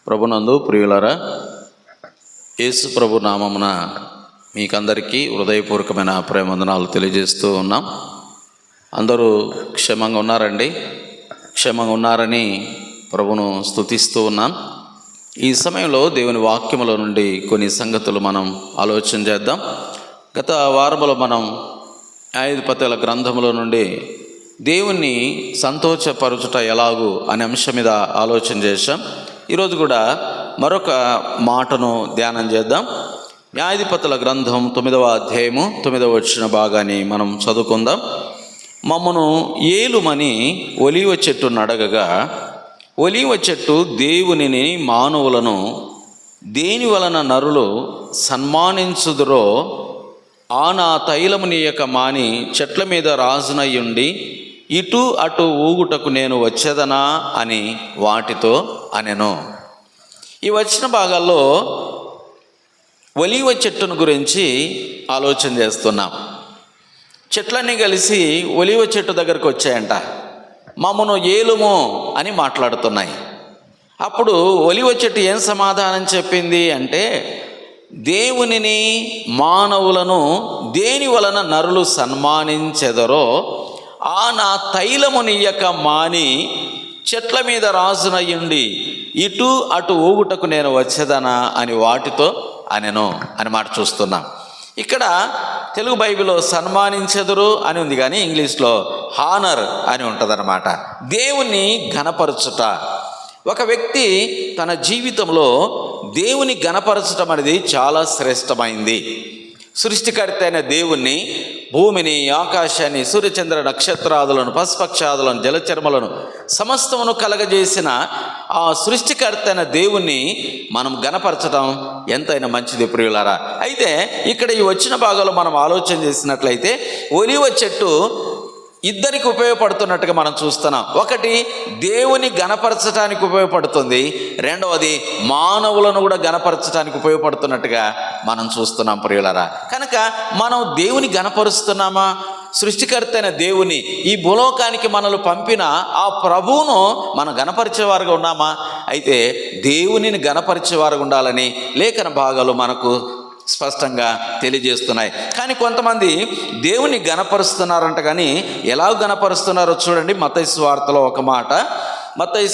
ప్రభునందు ప్రియులారా, యేసు ప్రభు నామమున మీకందరికీ హృదయపూర్వకమైన ప్రేమవందనాలు తెలియజేస్తూ ఉన్నాం. అందరూ క్షేమంగా ఉన్నారండి? క్షేమంగా ఉన్నారని ప్రభును స్తుతిస్తూ ఉన్నాను. ఈ సమయంలో దేవుని వాక్యములో నుండి కొన్ని సంగతులు మనం ఆలోచన చేద్దాం. గత వారములో మనం న్యాయాధిపతుల గ్రంథములో నుండి దేవుణ్ణి సంతోషపరచుట ఎలాగూ అనే అంశం మీద ఆలోచన చేశాం. ఈరోజు కూడా మరొక మాటను ధ్యానం చేద్దాం. న్యాయాధిపతుల గ్రంథం 9వ అధ్యాయము 9వ వచన భాగాన్ని మనం చదువుకుందాం. మమ్మను ఏలుమని ఒలీవ చెట్టు నడగగా, ఒలీవ చెట్టు దేవునిని మానవులను దేని వలన నరులు సన్మానించుదురో ఆ నా తైలముని యొక్క మాని చెట్ల మీద రాజునయ్యుండి ఇటు అటు ఊగుటకు నేను వచ్చేదనా అని వాటితో అనెను. ఈ వచ్చిన భాగాల్లో ఒలీవ చెట్టును గురించి ఆలోచన చేస్తున్నాం. చెట్లన్నీ కలిసి ఒలీవ చెట్టు దగ్గరకు వచ్చాయంట. మమ్మను ఏలుము అని మాట్లాడుతున్నాయి. అప్పుడు ఒలీవ చెట్టు ఏం సమాధానం చెప్పింది అంటే, దేవునిని మానవులను దేని వలన నరులు సన్మానించెదరో ఆ నా తైలమునియక మాని చెట్ల మీద రాజునయ్యుండి ఇటు అటు ఊగుటకు నేను వచ్చేదనా అని వాటితో అనెను అని మాట చూస్తున్నాం. ఇక్కడ తెలుగు బైబిల్లో సన్మానించెదరు అని ఉంది, కానీ ఇంగ్లీష్లో హానర్ అని ఉంటుందన్నమాట. దేవుని ఘనపరచుట. ఒక వ్యక్తి తన జీవితంలో దేవుని ఘనపరచటం అనేది చాలా శ్రేష్టమైంది. సృష్టికర్త అయిన దేవుణ్ణి, భూమిని, ఆకాశాన్ని, సూర్యచంద్ర నక్షత్రాదులను, పశుపక్షాదులను, జలచర్మలను సమస్తమును కలగజేసిన ఆ సృష్టికర్త అయిన దేవుణ్ణి మనం ఘనపరచడం ఎంతైనా మంచిది ప్రియులారా. అయితే ఇక్కడ ఈ వచ్చిన భాగంలో మనం ఆలోచన చేసినట్లయితే ఒలీవ చెట్టు ఇద్దరికి ఉపయోగపడుతున్నట్టుగా మనం చూస్తున్నాం. ఒకటి దేవుని ఘనపరచడానికి ఉపయోగపడుతుంది, రెండవది మానవులను కూడా ఘనపరచడానికి ఉపయోగపడుతున్నట్టుగా మనం చూస్తున్నాం ప్రియులారా. కనుక మనం దేవుని ఘనపరుస్తున్నామా? సృష్టికర్త అయిన దేవుని ఈ భూలోకానికి మనల్ని పంపిన ఆ ప్రభువును మనం ఘనపరిచేవారుగా ఉన్నామా? అయితే దేవునిని ఘనపరిచేవారుగా ఉండాలని లేఖన భాగాలు మనకు స్పష్టంగా తెలియజేస్తున్నాయి. కానీ కొంతమంది దేవుని ఘనపరుస్తున్నారంట, కానీ ఎలా ఘనపరుస్తున్నారో చూడండి. మత్తయి సువార్తలో ఒక మాట, మత్తయి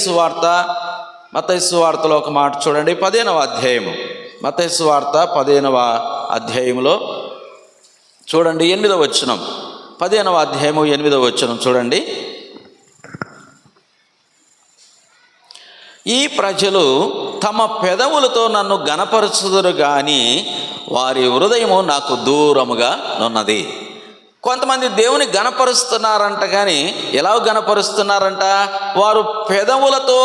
సువార్తలో ఒక మాట చూడండి. 15వ అధ్యాయము, మత్తయి సువార్త 15వ అధ్యాయంలో చూడండి 8వ వచనం. 15వ అధ్యాయము 8వ వచనం చూడండి. ఈ ప్రజలు తమ పెదవులతో నన్ను ఘనపరచుదురు గాని వారి హృదయము నాకు దూరముగా నున్నది. కొంతమంది దేవుని ఘనపరుస్తున్నారంట, కానీ ఎలా ఘనపరుస్తున్నారంట? వారు పెదవులతో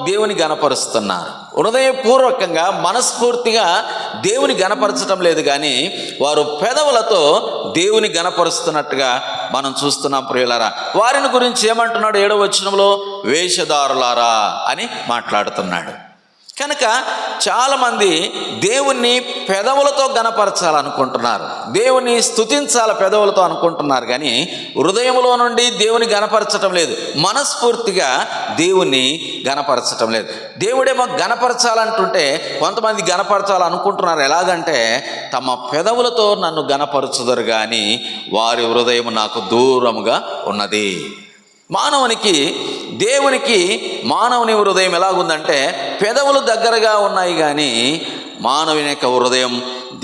దేవుని ఘనపరుస్తున్నారు, హృదయపూర్వకంగా మనస్ఫూర్తిగా దేవుని ఘనపరచడం లేదు, కానీ వారు పెదవులతో దేవుని ఘనపరుస్తున్నట్టుగా మనం చూస్తున్నాం ప్రియులారా. వారిని గురించి ఏమంటున్నాడు? 7వ వచనంలో వేషధారులారా అని మాట్లాడుతున్నాడు. కనుక చాలామంది దేవుణ్ణి పెదవులతో ఘనపరచాలనుకుంటున్నారు, దేవుని స్తుతించాల పెదవులతో అనుకుంటున్నారు, కానీ హృదయంలో నుండి దేవుని ఘనపరచటం లేదు, మనస్ఫూర్తిగా దేవుణ్ణి ఘనపరచటం లేదు. దేవుడేమో ఘనపరచాలంటుంటే కొంతమంది ఘనపరచాలనుకుంటున్నారు. ఎలాగంటే, తమ పెదవులతో నన్ను ఘనపరచుదరు కానీ వారి హృదయం నాకు దూరముగా ఉన్నది. మానవునికి దేవునికి మానవుని హృదయం ఎలాగుందంటే పెదవులు దగ్గరగా ఉన్నాయి, కానీ మానవుని యొక్క హృదయం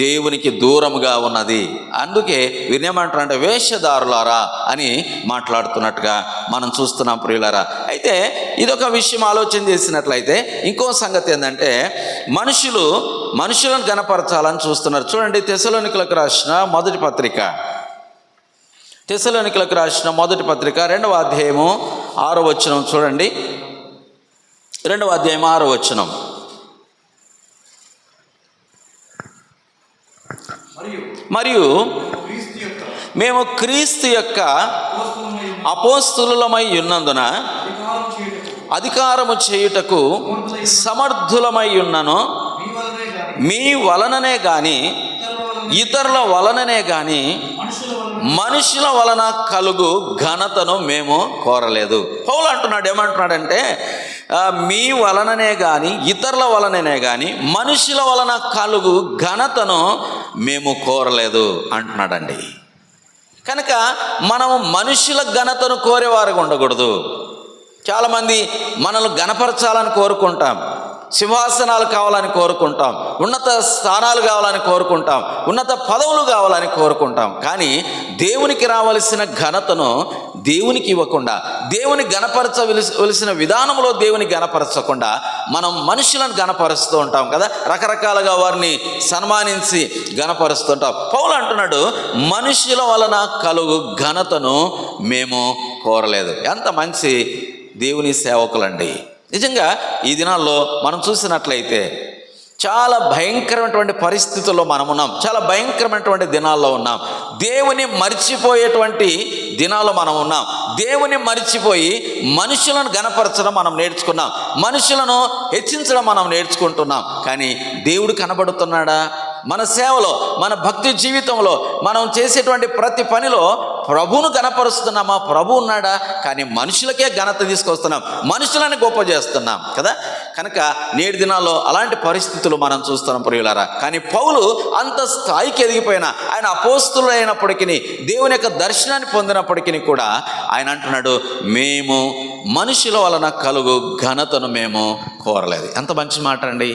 దేవునికి దూరముగా ఉన్నది. అందుకే వీరేమంటారంటే వేషధారులారా అని మాట్లాడుతున్నట్టుగా మనం చూస్తున్నాం ప్రియులారా. అయితే ఇదొక విషయం ఆలోచన చేసినట్లయితే ఇంకో సంగతి ఏంటంటే, మనుషులను ఘనపరచాలని చూస్తున్నారు. చూడండి తెస్సలోనికలకు రాసిన మొదటి పత్రిక, తెస్సలోనికలకు రాసిన మొదటి పత్రిక 2వ అధ్యాయము 6వ వచనం చూడండి. 2వ అధ్యాయం 6వ వచనం. మరియు మేము క్రీస్తు యొక్క అపోస్తులమై ఉన్నందున అధికారము చేయుటకు సమర్థులమై ఉన్నను మీ వలననే గాని ఇతరుల వలననే గాని మనుషుల వలన కలుగు ఘనతను మేము కోరలేదు. పౌలు అంటున్నాడు, ఏమంటున్నాడంటే మీ వలననే కానీ ఇతరుల వలననే కానీ మనుషుల వలన కలుగు ఘనతను మేము కోరలేదు అంటున్నాడండి. కనుక మనం మనుషుల ఘనతను కోరేవారుగా ఉండకూడదు. చాలామంది మనల్ని ఘనపరచాలని కోరుకుంటాం, సింహాసనాలు కావాలని కోరుకుంటాం, ఉన్నత స్థానాలు కావాలని కోరుకుంటాం, ఉన్నత పదవులు కావాలని కోరుకుంటాం. కానీ దేవునికి రావలసిన ఘనతను దేవునికి ఇవ్వకుండా, దేవుని గణపరచవలసిన విధానంలో దేవుని గణపరచకుండా మనం మనుషులను గణపరుస్తూ ఉంటాం కదా, రకరకాలుగా వారిని సన్మానించి గణపరుస్తుంటాం. పౌలు అంటున్నాడు, మనుషుల వలన కలుగు ఘనతను మేము కోరలేదు. ఎంత మంచి దేవుని సేవకులండి. నిజంగా ఈ దినాల్లో మనం చూసినట్లయితే చాలా భయంకరమైనటువంటి పరిస్థితుల్లో మనం ఉన్నాం, చాలా భయంకరమైనటువంటి దినాల్లో ఉన్నాం. దేవుని మర్చిపోయేటువంటి దినాల్లో మనం ఉన్నాం. దేవుని మర్చిపోయి మనుషులను గణపరచడం మనం నేర్చుకున్నాం, మనుషులను హెచ్చించడం మనం నేర్చుకుంటున్నాం. కానీ దేవుడు కనబడుతున్నాడా? మన సేవలో, మన భక్తి జీవితంలో, మనం చేసేటువంటి ప్రతి పనిలో ప్రభువును గణపరుస్తున్నామా? ప్రభు ఉన్నాడా? కానీ మనుషులకే ఘనత తీసుకొస్తున్నాం, మనుషులని గొప్ప చేస్తున్నాం కదా. కనుక నేటి దినాల్లో అలాంటి పరిస్థితులు మనం చూస్తున్నాం ప్రియులారా. కానీ పౌలు అంత స్థాయికి ఎదిగిపోయినా, ఆయన అపోస్తులు అయినప్పటికీ, దేవుని యొక్క దర్శనాన్ని పొందినప్పటికీ కూడా ఆయన అంటున్నాడు, మేము మనుషుల వలన కలుగు ఘనతను మేము కోరలేదు. ఎంత మంచి మాట అండి.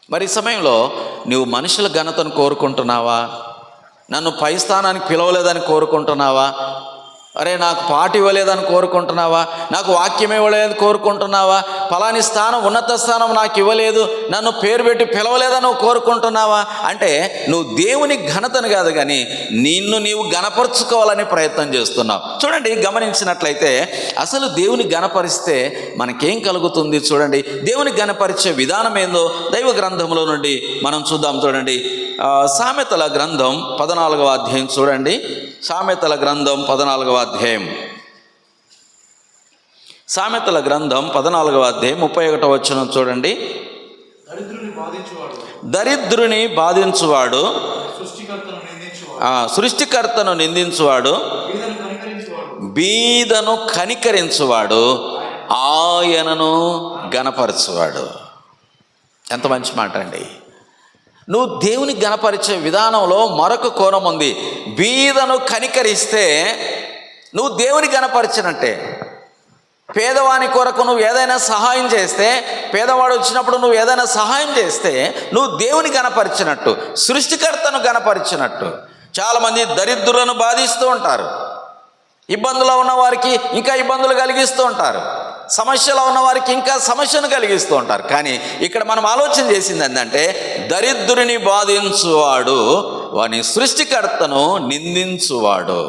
మరి ఈ సమయంలో నువ్వు మనుషుల ఘనతను కోరుకుంటున్నావా? నన్ను పై స్థానానికి పిలవలేదని కోరుకుంటున్నావా? అరే నాకు పాట ఇవ్వలేదని కోరుకుంటున్నావా? నాకు వాక్యం ఇవ్వలేదని కోరుకుంటున్నావా? ఫలాని స్థానం, ఉన్నత స్థానం నాకు ఇవ్వలేదు, నన్ను పేరు పెట్టి పిలవలేదని నువ్వు కోరుకుంటున్నావా? అంటే నువ్వు దేవుని ఘనతను కాదు కానీ నిన్ను నీవు గణపరుచుకోవాలని ప్రయత్నం చేస్తున్నావు. చూడండి, గమనించినట్లయితే అసలు దేవుని గణపరిస్తే మనకేం కలుగుతుంది? చూడండి, దేవుని గణపరిచే విధానం ఏందో దైవ గ్రంథంలో నుండి మనం చూద్దాం. చూడండి, సామెతల గ్రంథం 14వ అధ్యాయం చూడండి. సామెతల గ్రంథం 14వ అధ్యాయం, సామెతల గ్రంథం 14వ అధ్యాయం 31వ వచనం చూడండి. దరిద్రుని బాధించువాడు సృష్టికర్తను నిందించువాడు, బీదను కనికరించువాడు ఆయనను గణపరచువాడు. ఎంత మంచి మాట అండి. నువ్వు దేవుని గణపరిచే విధానంలో మరొక కోణం ఉంది. బీదను కనికరిస్తే నువ్వు దేవుని గణపరిచినట్టే. పేదవాని కొరకు నువ్వు ఏదైనా సహాయం చేస్తే, పేదవాడు వచ్చినప్పుడు నువ్వు ఏదైనా సహాయం చేస్తే నువ్వు దేవుని గణపరిచినట్టు, సృష్టికర్తను గణపరిచినట్టు. చాలామంది దరిద్రులను బాధిస్తూ ఉంటారు, ఇబ్బందులో ఉన్న వారికి ఇంకా ఇబ్బందులు కలిగిస్తూ ఉంటారు, సమస్యలో ఉన్న వారికి ఇంకా సమస్యను కలిగిస్తూ ఉంటారు. కానీ ఇక్కడ మనం ఆలోచన చేసింది ఏంటంటే, దరిద్రుని బాధించువాడు వాని సృష్టికర్తను నిందించువాడు.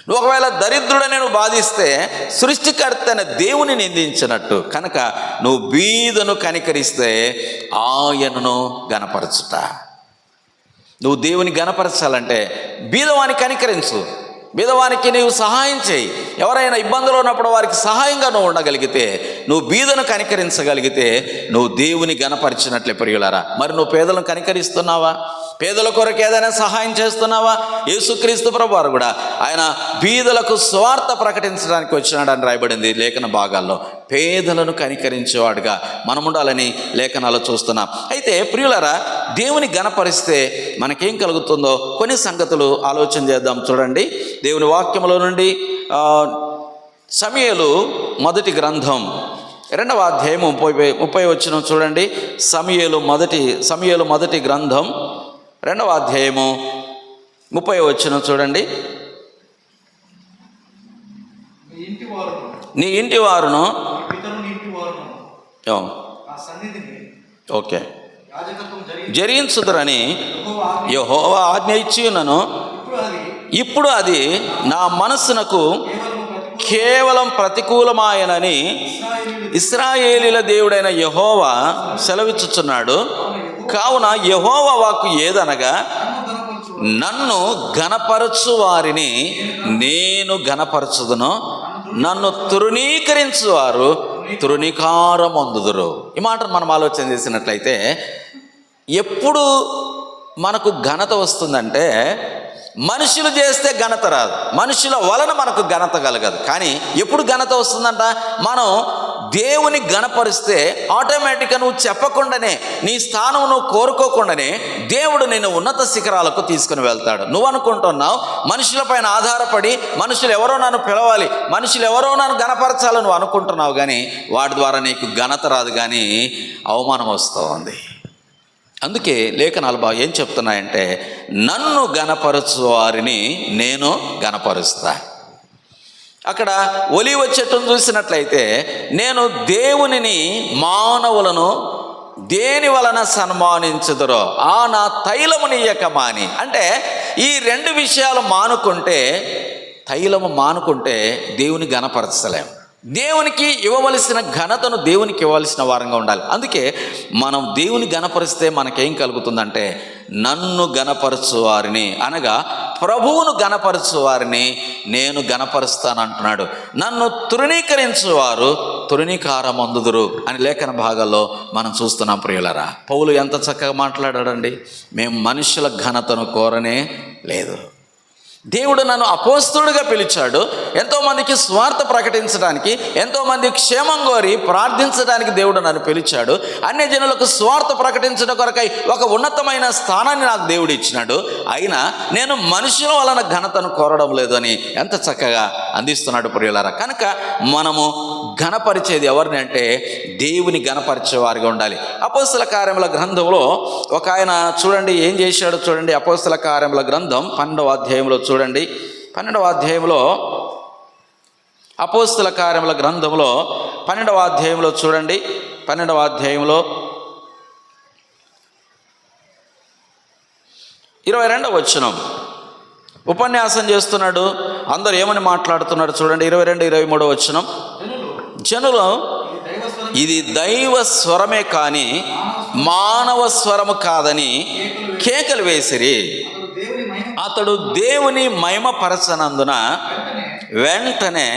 నువ్వు ఒకవేళ దరిద్రుడని నువ్వు బాధిస్తే సృష్టికర్తన దేవుని నిందించినట్టు. కనుక నువ్వు బీదను కనికరిస్తే ఆయనను గణపరచుట. నువ్వు దేవుని గణపరచాలంటే బీదవాని కనికరించు, బీదవానికి నీవు సహాయం చేయి. ఎవరైనా ఇబ్బందులు ఉన్నప్పుడు వారికి సహాయంగా నువ్వు ఉండగలిగితే, నువ్వు బీదను కనికరించగలిగితే నువ్వు దేవుని గణపరిచినట్లే ప్రియులారా. మరి నువ్వు పేదలను కనికరిస్తున్నావా? పేదల కొరకు ఏదైనా సహాయం చేస్తున్నావా? యేసుక్రీస్తు ప్రభువారు కూడా ఆయన బీదలకు స్వార్థ ప్రకటించడానికి వచ్చినాడని రాయబడింది లేఖన భాగాల్లో. పేదలను కనికరించేవాడుగా మనం ఉండాలని లేఖనాలు చూస్తున్నాం. అయితే ప్రియులారా, దేవుని గణపరిస్తే మనకేం కలుగుతుందో కొన్ని సంగతులు ఆలోచన చేద్దాం. చూడండి, దేవుని వాక్యములో నుండి సమూయేలు మొదటి గ్రంథం 2వ అధ్యాయం 30 వచనం చూడండి. సమూయేలు మొదటి గ్రంథం 2వ అధ్యాయము 30 వచనం చూడండి. నీ ఇంటి వారును ఓకే జరిగించుదురని యెహోవా ఆజ్ఞ ఇచ్చి ఉన్నాను. ఇప్పుడు అది నా మనస్సునకు కేవలం ప్రతికూలమాయనని ఇశ్రాయేలీల దేవుడైన యెహోవా సెలవిచ్చుచున్నాడు. కావున యెహోవా వాక్కు ఏదనగా, నన్ను గణపరచు వారిని నేను గణపరచుదును, నన్ను తృణీకరించువారు తృణీకారం పొందుదురు. ఈ మాటను మనం ఆలోచన చేసినట్లయితే, ఎప్పుడు మనకు ఘనత వస్తుందంటే మనుషులు చేస్తే ఘనత రాదు, మనుషుల వలన మనకు ఘనత కలగదు. కానీ ఎప్పుడు ఘనత వస్తుందంట? మనం దేవుని ఘనపరిస్తే ఆటోమేటిక్గా నువ్వు చెప్పకుండానే, నీ స్థానం నువ్వు కోరుకోకుండానే దేవుడు నిన్ను ఉన్నత శిఖరాలకు తీసుకుని వెళ్తాడు. నువ్వు అనుకుంటున్నావు మనుషులపైన ఆధారపడి మనుషులు ఎవరో నన్ను పిలవాలి, మనుషులు ఎవరో నన్ను ఘనపరచాలని నువ్వు అనుకుంటున్నావు, కానీ వాటి ద్వారా నీకు ఘనత రాదు, కానీ అవమానం వస్తూ ఉంది. అందుకే లేఖనాలు బాగా ఏం చెప్తున్నాయంటే, నన్ను ఘనపరచు వారిని నేను ఘనపరుస్తా. అక్కడ ఒలీవ చెట్టును చూసినట్లయితే, నేను దేవునిని మానవులను దేని వలన సన్మానించుదురో ఆ నా తైలము నీయక మాని. అంటే ఈ రెండు విషయాలు మానుకుంటే, తైలము మానుకుంటే దేవుని ఘనపరచలేం. దేవునికి ఇవ్వవలసిన ఘనతను దేవునికి ఇవ్వవలసిన వారంగా ఉండాలి. అందుకే మనం దేవుని ఘనపరిస్తే మనకేం కలుగుతుందంటే, నన్ను ఘనపరచు వారిని, అనగా ప్రభువును ఘనపరచు వారిని నేను ఘనపరుస్తానంటున్నాడు. నన్ను తృణీకరించువారు తృణీకారమందుదురు అని లేఖన భాగాల్లో మనం చూస్తున్నాం. ప్రియులరా, పౌలు ఎంత చక్కగా మాట్లాడాడండి. మేము మనుషుల ఘనతను కోరనే లేదు. దేవుడు నన్ను అపోస్తలుడిగా పిలిచాడు, ఎంతోమందికి స్వార్థ ప్రకటించడానికి, ఎంతోమంది క్షేమం కోరి ప్రార్థించడానికి దేవుడు నన్ను పిలిచాడు. అన్య జనులకు స్వార్థ ప్రకటించడం కొరకై ఒక ఉన్నతమైన స్థానాన్ని నాకు దేవుడు ఇచ్చినాడు. అయినా నేను మనుషుల వలన ఘనతను కోరడం లేదు అని ఎంత చక్కగా అందిస్తున్నాడు ప్రియులారా. కనుక మనము ఘనపరిచేది ఎవరిని అంటే, దేవుని ఘనపరిచే వారిగా ఉండాలి. అపోస్తల కార్యముల గ్రంథంలో ఒక ఆయన చూడండి ఏం చేశాడు చూడండి. అపోస్తల కార్యముల గ్రంథం 12వ అధ్యాయంలో చూడండి. 12వ అధ్యాయంలో, అపోస్తల కార్యముల గ్రంథంలో 12వ అధ్యాయంలో చూడండి. 12వ అధ్యాయంలో 22వ వచనం ఉపన్యాసం చేస్తున్నాడు. అందరూ ఏమని మాట్లాడుతున్నాడు చూడండి. 22, 23 వచనం. జనులు ఇది దైవ స్వరమే కానీ మానవ స్వరము కాదని కేకలు వేసిరి. అతడు దేవుని మహిమపరచనందున వెంటనే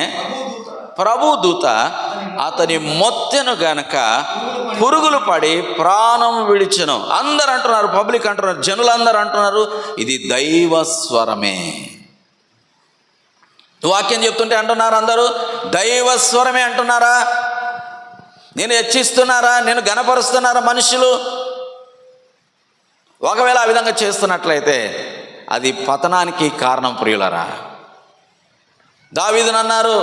ప్రభుదూత అతని మొత్తెను గనక పురుగులు పడి ప్రాణం విడిచెను. అందరు అంటున్నారు, పబ్లిక్ అంటున్నారు, జనులందరూ అంటున్నారు ఇది దైవ స్వరమే. వాక్యం చెప్తుంటే అంటున్నారు అందరూ దైవ స్వరమే అంటున్నారా? నేను హెచ్చిస్తున్నారా? నేను ఘనపరుస్తున్నారా మనుషులు? ఒకవేళ ఆ విధంగా చేస్తున్నట్లయితే అది పతనానికి కారణం ప్రియులరా. దావీదును అన్నారు,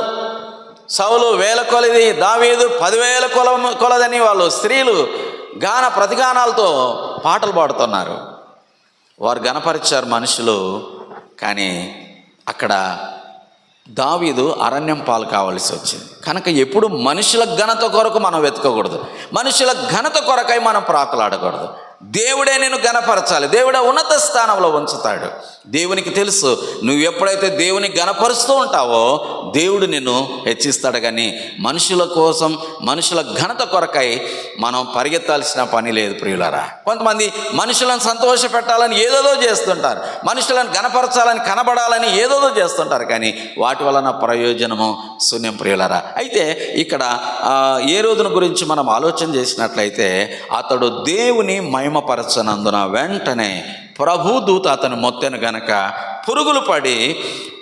సౌలు వేల కొలది, దావీదు 10,000 కొలదని వాళ్ళు స్త్రీలు గాన ప్రతిగానాలతో పాటలు పాడుతున్నారు. వారు ఘనపరిచారు మనుషులు, కానీ అక్కడ దావీదు అరణ్యం పాలు కావాల్సి వచ్చింది. కనుక ఎప్పుడు మనుషుల ఘనత కొరకు మనం వెతకకూడదు, మనుషుల ఘనత కొరకై మనం ప్రాకులాడకూడదు. దేవుడే నిన్ను ఘనపరచాలి, దేవుడే ఉన్నత స్థానంలో ఉంచుతాడు. దేవునికి తెలుసు, నువ్వు ఎప్పుడైతే దేవుని ఘనపరుస్తూ ఉంటావో దేవుడు నిన్ను హెచ్చిస్తాడు. కానీ మనుషుల కోసం, మనుషుల ఘనత కొరకై మనం పరిగెత్తాల్సిన పని లేదు ప్రియులారా. కొంతమంది మనుషులను సంతోష పెట్టాలని ఏదోదో చేస్తుంటారు, మనుషులను ఘనపరచాలని, కనబడాలని ఏదోదో చేస్తుంటారు, కానీ వాటి వలన ప్రయోజనము శూన్యం ప్రియులారా. అయితే ఇక్కడ ఏ రోజున గురించి మనం ఆలోచన చేసినట్లయితే, అతడు దేవుని మహిమపరచనందున వెంటనే ప్రభుదూత అతని మొత్తెను గనక పురుగులు పడి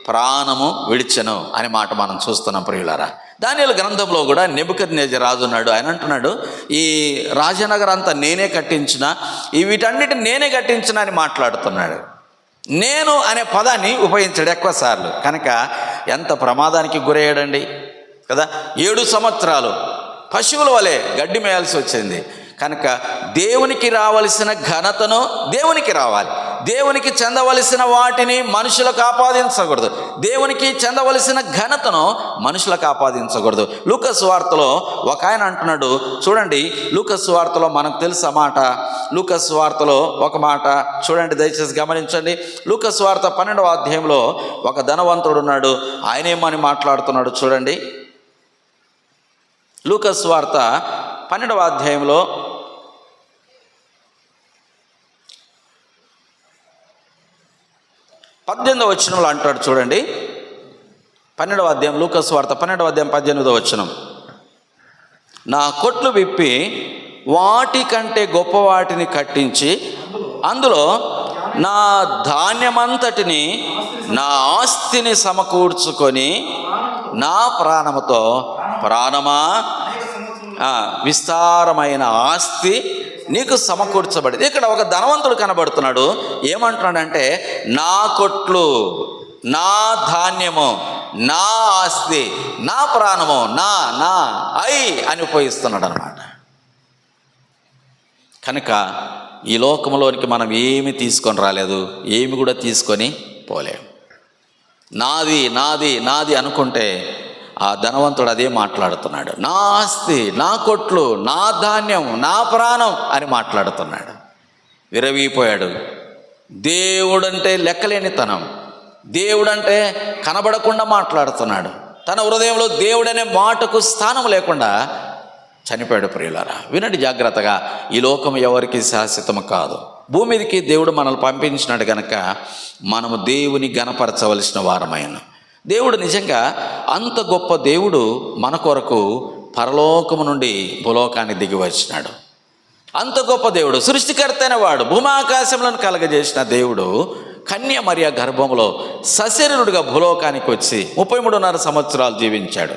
ప్రాణము విడిచెను అనే మాట మనం చూస్తున్నాం ప్రియులారా. దానియేలు గ్రంథంలో కూడా నెబుకద్నెజరు రాజు ఉన్నాడు. ఆయన అంటున్నాడు, ఈ రాజనగరం అంతా నేనే కట్టించిన, వీటన్నిటిని నేనే కట్టించిన అని మాట్లాడుతున్నాడు. నేను అనే పదాన్ని ఉపయోగించాడు ఎక్కువ సార్లు. కనుక ఎంత ప్రమాదానికి గురయ్యాడండి కదా. 7 సంవత్సరాలు పశువుల వలె గడ్డి మేయాల్సి వచ్చింది. కనుక దేవునికి రావలసిన ఘనతను దేవునికి రావాలి, దేవునికి చెందవలసిన వాటిని మనుషులకు ఆపాదించకూడదు, దేవునికి చెందవలసిన ఘనతను మనుషులకు ఆపాదించకూడదు. లూకా సువార్తలో ఒక ఆయన అంటున్నాడు చూడండి. లూకా సువార్తలో మనకు తెలుసు ఆ మాట. లూకా సువార్తలో ఒక మాట చూడండి, దయచేసి గమనించండి. లూకా సువార్త 12వ అధ్యాయంలో ఒక ధనవంతుడు ఉన్నాడు. ఆయన ఏమని మాట్లాడుతున్నాడు చూడండి. లూకా సువార్త 12వ అధ్యాయంలో 18వ వచనంలో అంటాడు చూడండి. 12వ అధ్యాయం, లూకా సువార్త 12వ అధ్యాయం 18వ వచనం. నా కొట్లు విప్పి వాటి కంటే గొప్ప వాటిని కట్టించి అందులో నా ధాన్యమంతటిని, నా ఆస్తిని సమకూర్చుకొని నా ప్రాణముతో, ప్రాణమా విస్తారమైన ఆస్తి నీకు సమకూర్చబడింది. ఇక్కడ ఒక ధనవంతుడు కనబడుతున్నాడు. ఏమంటున్నాడంటే నా కొట్లు, నా ధాన్యము, నా ఆస్తి, నా ప్రాణము, నా నా అని ఉపయోగిస్తున్నాడు అన్నమాట. కనుక ఈ లోకంలోనికి మనం ఏమి తీసుకొని రాలేదు, ఏమి కూడా తీసుకొని పోలేము. నాది నాది నాది అనుకుంటే ఆ ధనవంతుడు అదే మాట్లాడుతున్నాడు. నా ఆస్తి, నా కొట్లు, నా ధాన్యం, నా ప్రాణం అని మాట్లాడుతున్నాడు. విరవీపోయాడు. దేవుడంటే లెక్కలేనితనం, దేవుడంటే కనబడకుండా మాట్లాడుతున్నాడు. తన హృదయంలో దేవుడనే మాటకు స్థానం లేకుండా చనిపోయాడు. ప్రియులారా, వినండి జాగ్రత్తగా. ఈ లోకం ఎవరికి శాశ్వతం కాదు. భూమి మీదకి దేవుడు మనల్ని పంపించినాడు కనుక మనము దేవుని గణపరచవలసిన వారమైన. దేవుడు నిజంగా అంత గొప్ప దేవుడు మన కొరకు పరలోకము నుండి భూలోకానికి దిగి వచ్చినాడు. అంత గొప్ప దేవుడు, సృష్టికర్త అయిన వాడు, భూమాకాశములను కలగజేసిన దేవుడు కన్య మరియ గర్భంలో సశరీరుడుగా భూలోకానికి వచ్చి 33.5 సంవత్సరాలు జీవించాడు.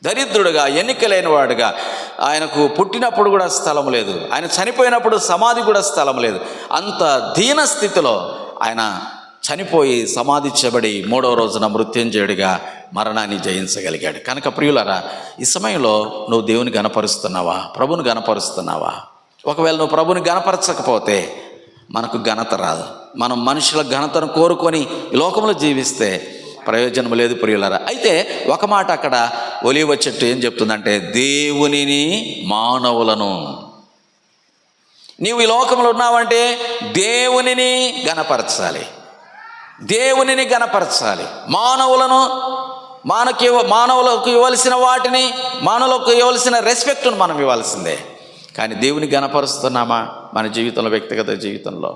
దరిద్రుడుగా, ఎన్నికలేని వాడుగా, ఆయనకు పుట్టినప్పుడు కూడా స్థలం లేదు, ఆయన చనిపోయినప్పుడు సమాధి కూడా స్థలం లేదు. అంత దీన స్థితిలో ఆయన చనిపోయి సమాధి చేయబడి 3వ రోజున మృత్యుంజయుడిగా మరణాన్ని జయించగలిగాడు. కనుక ప్రియులరా, ఈ సమయంలో నువ్వు దేవుని గణపరుస్తున్నావా, ప్రభుని గణపరుస్తున్నావా? ఒకవేళ నువ్వు ప్రభుని గణపరచకపోతే మనకు ఘనత రాదు. మనం మనుషుల ఘనతను కోరుకొని ఈ లోకంలో జీవిస్తే ప్రయోజనం లేదు ప్రియులరా. అయితే ఒక మాట అక్కడ ఒలీవ చెట్టు ఏం చెప్తుందంటే, దేవునిని మానవులను. నీవు ఈ లోకంలో ఉన్నావంటే దేవునిని గణపరచాలి, దేవునిని గణపరచాలి. మానవులకు ఇవ్వాల్సిన వాటిని, మానవులకు ఇవ్వాల్సిన రెస్పెక్ట్ను మనం ఇవ్వాల్సిందే. కానీ దేవుని గణపరుస్తున్నామా? మన జీవితంలో, వ్యక్తిగత జీవితంలో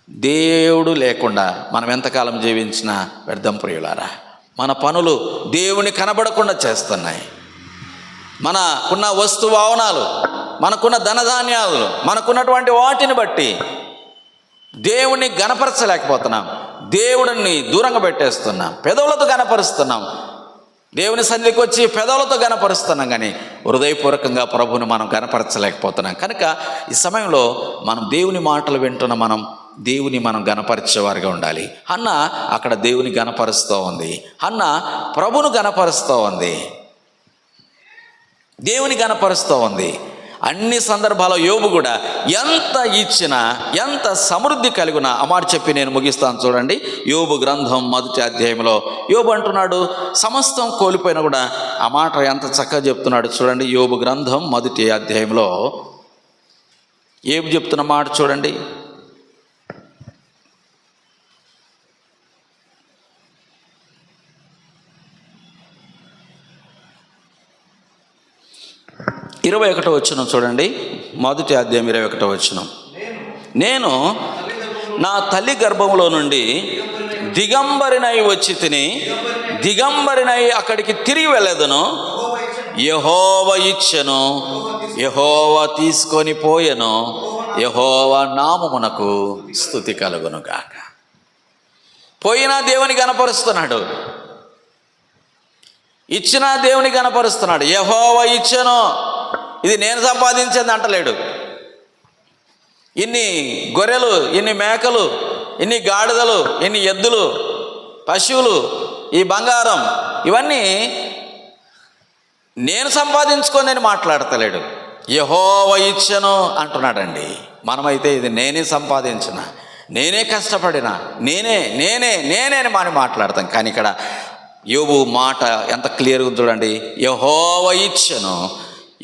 దేవుడు లేకుండా మనం ఎంతకాలం జీవించినా వ్యర్థం ప్రియులారా. మన పనులు దేవుని కనబడకుండా చేస్తున్నాయి. మనకున్న వస్తు వాహనాలు, మనకున్న ధనధాన్యాలు, మనకున్నటువంటి వాటిని బట్టి దేవుణ్ణి గణపరచలేకపోతున్నాం. దేవుడిని దూరంగా పెట్టేస్తున్నాం, పెదవులతో గణపరుస్తున్నాం. దేవుని సన్నిధికి వచ్చి పెదవులతో గణపరుస్తున్నాం, కానీ హృదయపూర్వకంగా ప్రభువుని మనం గణపరచలేకపోతున్నాం. కనుక ఈ సమయంలో మనం దేవుని మాటలు వింటున్న దేవుని మనం గణపరిచేవారుగా ఉండాలి. హన్న అక్కడ దేవుని గణపరుస్తూ ఉంది, హన్న ప్రభును గణపరుస్తూ ఉంది, దేవుని గణపరుస్తూ ఉంది. అన్ని సందర్భాల్లో యోబు కూడా ఎంత ఇచ్చినా, ఎంత సమృద్ధి కలిగినా, ఆ మాట చెప్పి నేను ముగిస్తాను. చూడండి, యోబు గ్రంథం 1వ అధ్యాయంలో యోబు అంటున్నాడు, సమస్తం కోల్పోయినా కూడా ఆ మాట ఎంత చక్కగా చెప్తున్నాడు. చూడండి, యోబు గ్రంథం 1వ అధ్యాయంలో యోబు చెప్తున్న మాట చూడండి. ఇరవై 21వ వచనం చూడండి, 1వ అధ్యాయం 21వ వచనం. నేను నా తల్లి గర్భంలో నుండి దిగంబరినై వచ్చి తిని, దిగంబరినై అక్కడికి తిరిగి వెళ్ళేదను. యెహోవా ఇచ్చెను, యెహోవా తీసుకొని పోయెను, యెహోవా నామమునకు స్తుతి కలుగును గాక. పోయినా దేవుని గణపరుస్తున్నాడు, ఇచ్చినా దేవుని గణపరుస్తున్నాడు. యెహోవా ఇచ్చెను, ఇది నేను సంపాదించింది అంటలేడు. ఇన్ని గొర్రెలు, ఇన్ని మేకలు, ఇన్ని గాడిదలు, ఇన్ని ఎద్దులు, పశువులు, ఈ బంగారం, ఇవన్నీ నేను సంపాదించుకొని మాట్లాడతలేడు. యెహోవా ఇచ్చెను అంటున్నాడండి. మనమైతే ఇది నేనే సంపాదించిన, నేనే కష్టపడిన, నేనే నేనే నేనే అని మనం మాట్లాడతాం. కానీ ఇక్కడ యోబు మాట ఎంత క్లియర్గా చూడండి, యెహోవా ఇచ్చెను,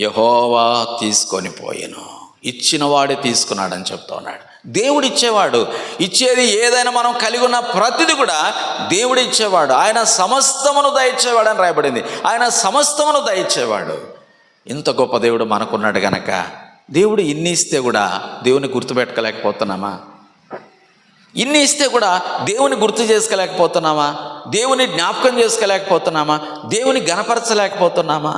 యెహోవా తీసుకొని పోయెను. ఇచ్చిన వాడే తీసుకున్నాడని చెప్తా ఉన్నాడు. దేవుడు ఇచ్చేవాడు, ఇచ్చేది ఏదైనా మనం కలిగి ఉన్న ప్రతిది కూడా దేవుడు ఇచ్చేవాడు. ఆయన సమస్తమును దయచేవాడు అని రాయబడింది. ఆయన సమస్తమును దయచేవాడు. ఇంత గొప్ప దేవుడు మనకున్నాడు గనక దేవుడు ఇన్ని ఇస్తే కూడా దేవుని గుర్తుపెట్టుకోలేకపోతున్నామా? ఇన్ని ఇస్తే కూడా దేవుని గుర్తు చేసుకోలేకపోతున్నామా? దేవుని జ్ఞాపకం చేసుకోలేకపోతున్నామా? దేవుని గణపరచలేకపోతున్నామా?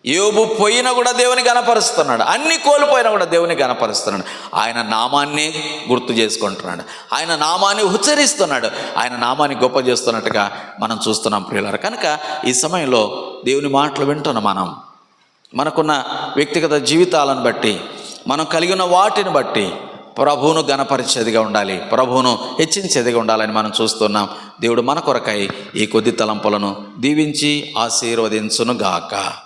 యోబు పోయినా కూడా దేవుని గణపరుస్తున్నాడు, అన్ని కోల్పోయినా కూడా దేవుని గణపరుస్తున్నాడు. ఆయన నామాన్ని గుర్తు చేసుకుంటున్నాడు, ఆయన నామాన్ని ఉచ్చరిస్తున్నాడు, ఆయన నామాన్ని గొప్ప చేస్తున్నట్టుగా మనం చూస్తున్నాం ప్రియులారా. కనుక ఈ సమయంలో దేవుని మాటలు వింటున్న మనం, మనకున్న వ్యక్తిగత జీవితాలను బట్టి, మనం కలిగిన వాటిని బట్టి ప్రభువును గణపరిచేదిగా ఉండాలి, ప్రభువును హెచ్చించేదిగా ఉండాలని మనం చూస్తున్నాం. దేవుడు మన కొరకై ఈ కొద్ది తలంపులను దీవించి ఆశీర్వదించునుగాక.